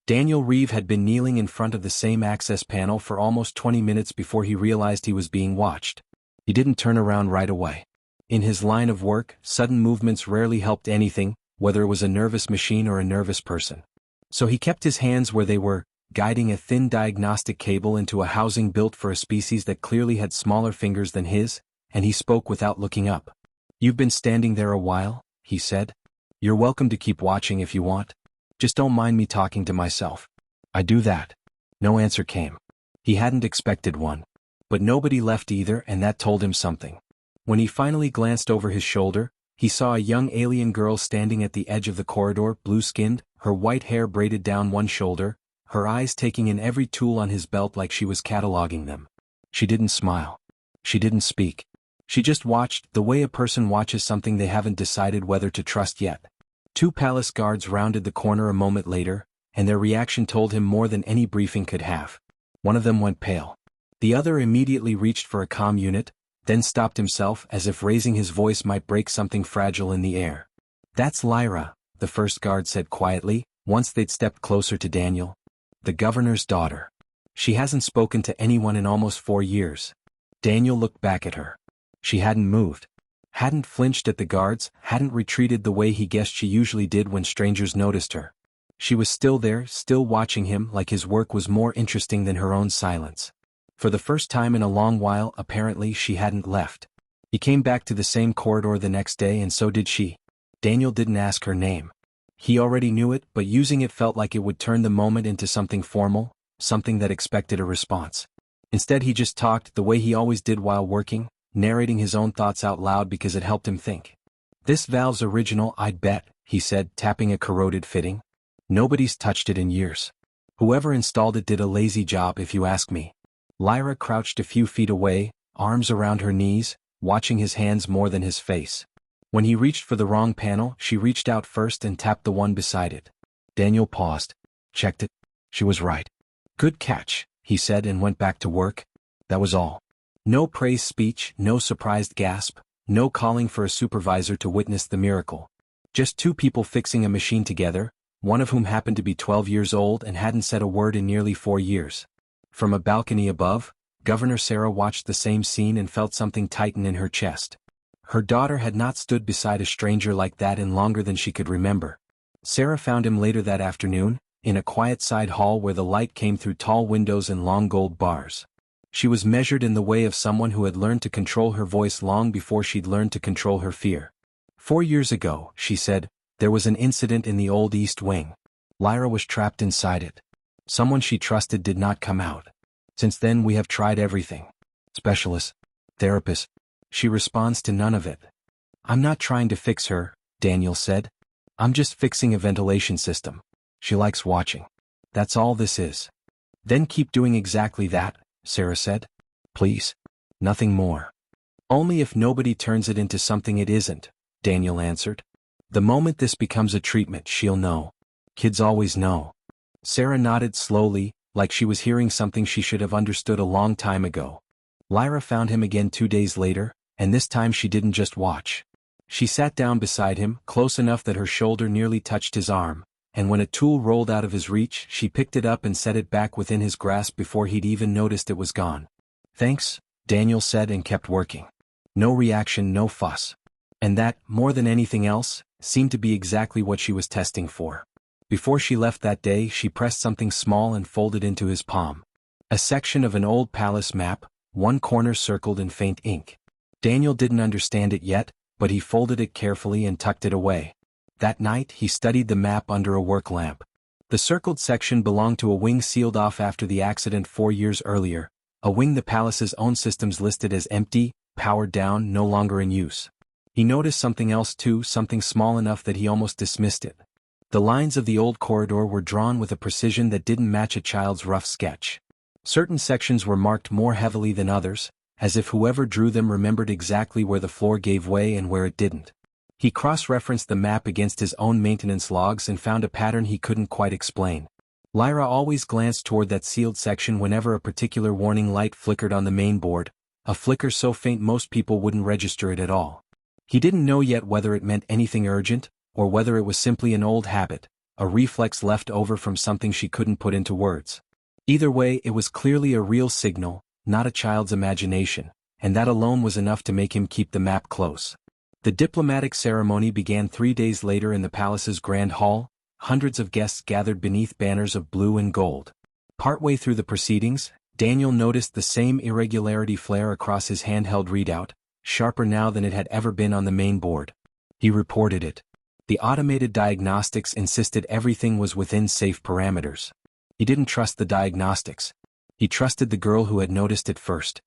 Daniel Reeve had been kneeling in front of the same access panel for almost 20 minutes before he realized he was being watched. He didn't turn around right away. In his line of work, sudden movements rarely helped anything, whether it was a nervous machine or a nervous person. So he kept his hands where they were, guiding a thin diagnostic cable into a housing built for a species that clearly had smaller fingers than his, and he spoke without looking up. "You've been standing there a while," he said. "You're welcome to keep watching if you want. Just don't mind me talking to myself." "I do that." No answer came. He hadn't expected one. But nobody left either, and that told him something. When he finally glanced over his shoulder, he saw a young alien girl standing at the edge of the corridor, blue-skinned, her white hair braided down one shoulder, her eyes taking in every tool on his belt like she was cataloging them. She didn't smile. She didn't speak. She just watched, the way a person watches something they haven't decided whether to trust yet. Two palace guards rounded the corner a moment later, and their reaction told him more than any briefing could have. One of them went pale. The other immediately reached for a comm unit, then stopped himself as if raising his voice might break something fragile in the air. "That's Lyra," the first guard said quietly, once they'd stepped closer to Daniel. "The governor's daughter. She hasn't spoken to anyone in almost 4 years." Daniel looked back at her. She hadn't moved. Hadn't flinched at the guards, hadn't retreated the way he guessed she usually did when strangers noticed her. She was still there, still watching him like his work was more interesting than her own silence. For the first time in a long while, apparently, she hadn't left. He came back to the same corridor the next day, and so did she. Daniel didn't ask her name. He already knew it, but using it felt like it would turn the moment into something formal, something that expected a response. Instead he just talked the way he always did while working, narrating his own thoughts out loud because it helped him think. "This valve's original, I'd bet," he said, tapping a corroded fitting. "Nobody's touched it in years. Whoever installed it did a lazy job if you ask me." Lyra crouched a few feet away, arms around her knees, watching his hands more than his face. When he reached for the wrong panel, she reached out first and tapped the one beside it. Daniel paused. Checked it. She was right. "Good catch," he said, and went back to work. That was all. No praise speech, no surprised gasp, no calling for a supervisor to witness the miracle. Just two people fixing a machine together, one of whom happened to be 12 years old and hadn't said a word in nearly 4 years. From a balcony above, Governor Sarah watched the same scene and felt something tighten in her chest. Her daughter had not stood beside a stranger like that in longer than she could remember. Sarah found him later that afternoon, in a quiet side hall where the light came through tall windows and long gold bars. She was measured in the way of someone who had learned to control her voice long before she'd learned to control her fear. 4 years ago, she said, there was an incident in the old East Wing. Lyra was trapped inside it. Someone she trusted did not come out. Since then we have tried everything. Specialists, therapists. She responds to none of it. "I'm not trying to fix her," Daniel said. "I'm just fixing a ventilation system. She likes watching. That's all this is." "Then keep doing exactly that," Sarah said. "Please. Nothing more." "Only if nobody turns it into something it isn't," Daniel answered. "The moment this becomes a treatment, she'll know. Kids always know." Sarah nodded slowly, like she was hearing something she should have understood a long time ago. Lyra found him again 2 days later, and this time she didn't just watch. She sat down beside him, close enough that her shoulder nearly touched his arm, and when a tool rolled out of his reach, she picked it up and set it back within his grasp before he'd even noticed it was gone. "Thanks," Daniel said, and kept working. No reaction, no fuss. And that, more than anything else, seemed to be exactly what she was testing for. Before she left that day, she pressed something small and folded into his palm. A section of an old palace map, one corner circled in faint ink. Daniel didn't understand it yet, but he folded it carefully and tucked it away. That night, he studied the map under a work lamp. The circled section belonged to a wing sealed off after the accident 4 years earlier, a wing the palace's own systems listed as empty, powered down, no longer in use. He noticed something else too, something small enough that he almost dismissed it. The lines of the old corridor were drawn with a precision that didn't match a child's rough sketch. Certain sections were marked more heavily than others, as if whoever drew them remembered exactly where the floor gave way and where it didn't. He cross-referenced the map against his own maintenance logs and found a pattern he couldn't quite explain. Lyra always glanced toward that sealed section whenever a particular warning light flickered on the main board, a flicker so faint most people wouldn't register it at all. He didn't know yet whether it meant anything urgent, or whether it was simply an old habit, a reflex left over from something she couldn't put into words. Either way, it was clearly a real signal, not a child's imagination, and that alone was enough to make him keep the map close. The diplomatic ceremony began 3 days later in the palace's grand hall. Hundreds of guests gathered beneath banners of blue and gold. Partway through the proceedings, Daniel noticed the same irregularity flare across his handheld readout, sharper now than it had ever been on the main board. He reported it. The automated diagnostics insisted everything was within safe parameters. He didn't trust the diagnostics. He trusted the girl who had noticed it first.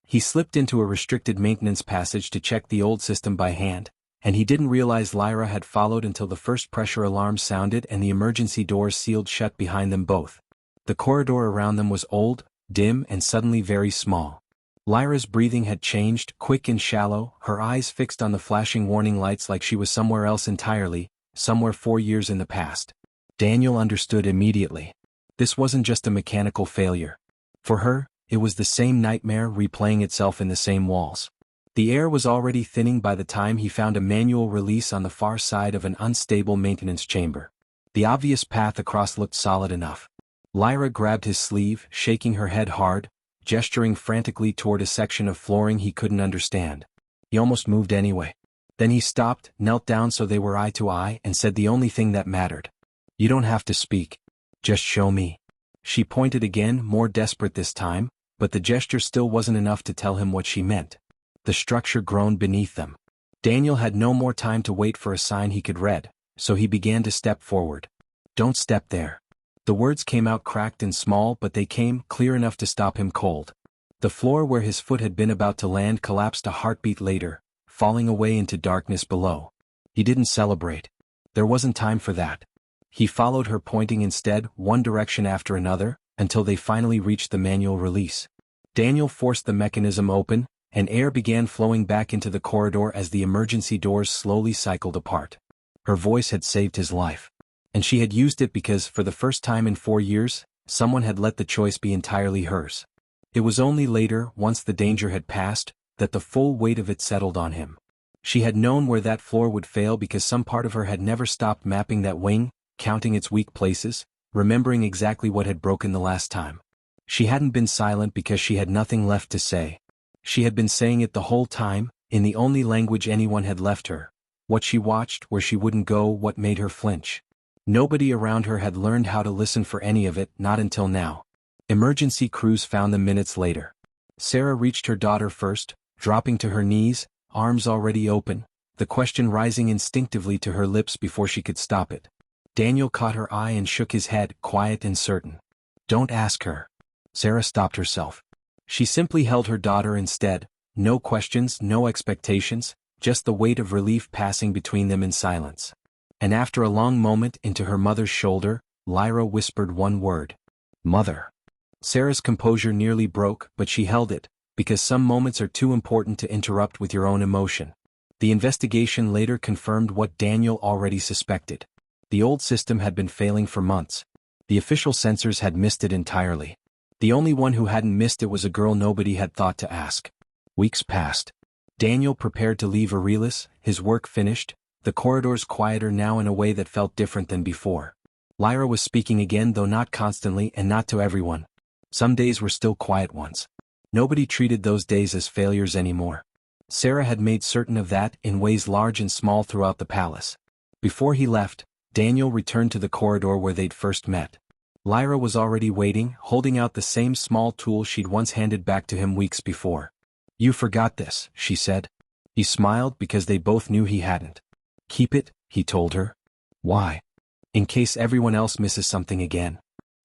He slipped into a restricted maintenance passage to check the old system by hand, and he didn't realize Lyra had followed until the first pressure alarm sounded and the emergency doors sealed shut behind them both. The corridor around them was old, dim, and suddenly very small. Lyra's breathing had changed, quick and shallow, her eyes fixed on the flashing warning lights like she was somewhere else entirely, somewhere 4 years in the past. Daniel understood immediately. This wasn't just a mechanical failure. For her, it was the same nightmare replaying itself in the same walls. The air was already thinning by the time he found a manual release on the far side of an unstable maintenance chamber. The obvious path across looked solid enough. Lyra grabbed his sleeve, shaking her head hard, gesturing frantically toward a section of flooring he couldn't understand. He almost moved anyway. Then he stopped, knelt down so they were eye to eye, and said the only thing that mattered. "You don't have to speak. Just show me." She pointed again, more desperate this time, but the gesture still wasn't enough to tell him what she meant. The structure groaned beneath them. Daniel had no more time to wait for a sign he could read, so he began to step forward. "Don't step there." The words came out cracked and small, but they came clear enough to stop him cold. The floor where his foot had been about to land collapsed a heartbeat later, falling away into darkness below. He didn't celebrate. There wasn't time for that. He followed her, pointing instead, one direction after another, until they finally reached the manual release. Daniel forced the mechanism open, and air began flowing back into the corridor as the emergency doors slowly cycled apart. Her voice had saved his life. And she had used it because, for the first time in 4 years, someone had let the choice be entirely hers. It was only later, once the danger had passed, that the full weight of it settled on him. She had known where that floor would fail because some part of her had never stopped mapping that wing, counting its weak places, remembering exactly what had broken the last time. She hadn't been silent because she had nothing left to say. She had been saying it the whole time, in the only language anyone had left her. What she watched, where she wouldn't go, what made her flinch. Nobody around her had learned how to listen for any of it, not until now. Emergency crews found them minutes later. Sarah reached her daughter first, dropping to her knees, arms already open, the question rising instinctively to her lips before she could stop it. Daniel caught her eye and shook his head, quiet and certain. "Don't ask her." Sarah stopped herself. She simply held her daughter instead, no questions, no expectations, just the weight of relief passing between them in silence. And after a long moment into her mother's shoulder, Lyra whispered one word. "Mother." Sarah's composure nearly broke, but she held it, because some moments are too important to interrupt with your own emotion. The investigation later confirmed what Daniel already suspected. The old system had been failing for months. The official sensors had missed it entirely. The only one who hadn't missed it was a girl nobody had thought to ask. Weeks passed. Daniel prepared to leave Aurelius, his work finished, the corridors quieter now in a way that felt different than before. Lyra was speaking again, though not constantly and not to everyone. Some days were still quiet ones. Nobody treated those days as failures anymore. Sarah had made certain of that in ways large and small throughout the palace. Before he left, Daniel returned to the corridor where they'd first met. Lyra was already waiting, holding out the same small tool she'd once handed back to him weeks before. "You forgot this," she said. He smiled because they both knew he hadn't. "Keep it," he told her. "Why?" "In case everyone else misses something again."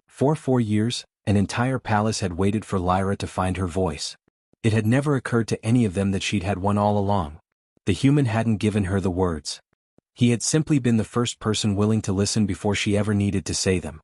For 4 years, an entire palace had waited for Lyra to find her voice. It had never occurred to any of them that she'd had one all along. The human hadn't given her the words. He had simply been the first person willing to listen before she ever needed to say them.